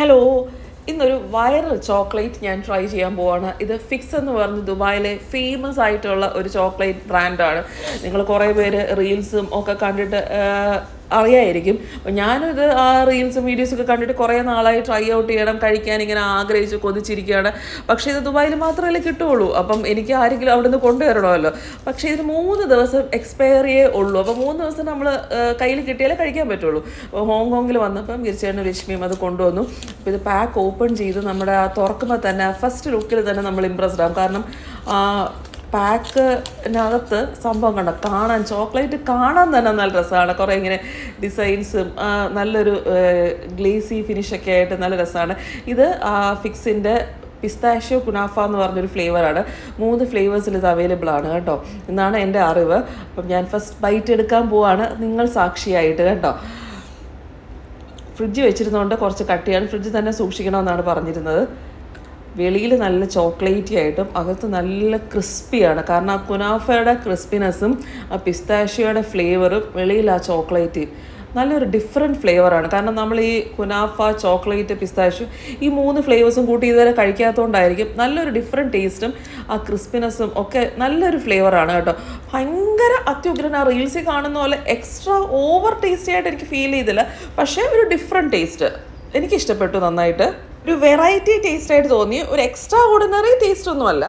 Hello, ഇന്നൊരു viral chocolate ഞാൻ try ചെയ്യാൻ പോവാണ്. ഇത് ഫിക്സ് എന്ന് പറഞ്ഞ് ദുബായിലെ ഫേമസ് ആയിട്ടുള്ള ഒരു ചോക്ലേറ്റ് ബ്രാൻഡാണ്. നിങ്ങൾ കുറേ പേര് റീൽസും ഒക്കെ കണ്ടിട്ട് അറിയായിരിക്കും. അപ്പം ഞാനിത് ആ റീൽസും വീഡിയോസൊക്കെ കണ്ടിട്ട് കുറേ നാളായി ട്രൈ ഔട്ട് ചെയ്യണം, കഴിക്കാൻ ഇങ്ങനെ ആഗ്രഹിച്ച് കൊതിച്ചിരിക്കുകയാണ്. പക്ഷേ ഇത് ദുബായിൽ മാത്രമല്ലേ കിട്ടുകയുള്ളൂ. അപ്പം എനിക്ക് ആരെങ്കിലും അവിടെ നിന്ന് കൊണ്ടുവരണമല്ലോ. പക്ഷേ ഇതിന് 3 ദിവസം എക്സ്പയറിയേ ഉള്ളൂ. അപ്പോൾ 3 ദിവസം നമ്മൾ കയ്യിൽ കിട്ടിയാലേ കഴിക്കാൻ പറ്റുള്ളൂ. അപ്പോൾ ഹോങ്കോങ്ങിൽ വന്നപ്പം തീർച്ചയായിട്ടും രശ്മിയും അത് കൊണ്ടുവന്നു. അപ്പോൾ ഇത് പാക്ക് ഓപ്പൺ ചെയ്ത് നമ്മുടെ തുറക്കുമ്പോൾ തന്നെ ഫസ്റ്റ് ലുക്കിൽ തന്നെ നമ്മൾ ഇമ്പ്രസ്ഡ് ആകും. കാരണം പാക്കിനകത്ത് സംഭവം കണ്ടോ, കാണാൻ ചോക്ലേറ്റ് കാണാൻ തന്നെ നല്ല രസമാണ്. കുറേ ഇങ്ങനെ ഡിസൈൻസും നല്ലൊരു ഗ്ലേസി ഫിനിഷൊക്കെ ആയിട്ട് നല്ല രസമാണ്. ഇത് ഫിക്സിൻ്റെ പിസ്താഷ്യോ കുനാഫ എന്ന് പറഞ്ഞൊരു ഫ്ലേവറാണ്. 3 ഫ്ലേവേഴ്സിൽ ഇത് അവൈലബിൾ ആണ് കേട്ടോ, എന്നാണ് എൻ്റെ അറിവ്. അപ്പം ഞാൻ ഫസ്റ്റ് ബൈറ്റ് എടുക്കാൻ പോവാണ്, നിങ്ങൾ സാക്ഷിയായിട്ട് കേട്ടോ. ഫ്രിഡ്ജ് വെച്ചിരുന്നതുകൊണ്ട് കുറച്ച് കട്ടിയാണ്, ഫ്രിഡ്ജ് തന്നെ സൂക്ഷിക്കണമെന്നാണ് പറഞ്ഞിരുന്നത്. വെളിയിൽ നല്ല ചോക്ലേറ്റി ആയിട്ടും അകത്ത് നല്ല ക്രിസ്പിയാണ്. കാരണം ആ കുനാഫയുടെ ക്രിസ്പിനെസ്സും ആ പിസ്താഷ്യോയുടെ ഫ്ലേവറും വെളിയിൽ ആ ചോക്ലേറ്റ് നല്ലൊരു ഡിഫറെൻറ്റ് ഫ്ലേവറാണ്. കാരണം നമ്മൾ ഈ കുനാഫ, ചോക്ലേറ്റ്, പിസ്താഷ്യോ ഈ 3 ഫ്ലേവേഴ്സും കൂട്ടി ഇതുവരെ കഴിക്കാത്തതുകൊണ്ടായിരിക്കും നല്ലൊരു ഡിഫറെൻറ്റ് ടേസ്റ്റും ആ ക്രിസ്പിനെസ്സും ഒക്കെ നല്ലൊരു ഫ്ലേവറാണ് കേട്ടോ. ഭയങ്കര അത്യുഗ്രൻ. ആ റീൽസിൽ കാണുന്ന പോലെ എക്സ്ട്രാ ഓവർ ടേസ്റ്റി ആയിട്ട് എനിക്ക് ഫീൽ ചെയ്തില്ല. പക്ഷേ ഒരു ഡിഫറെൻറ്റ് ടേസ്റ്റ് എനിക്കിഷ്ടപ്പെട്ടു നന്നായിട്ട്. ഒരു വെറൈറ്റി ടേസ്റ്റ് ആയിട്ട് തോന്നി, ഒരു എക്സ്ട്രാ ഓർഡിനറി ടേസ്റ്റ് ഒന്നുമല്ല.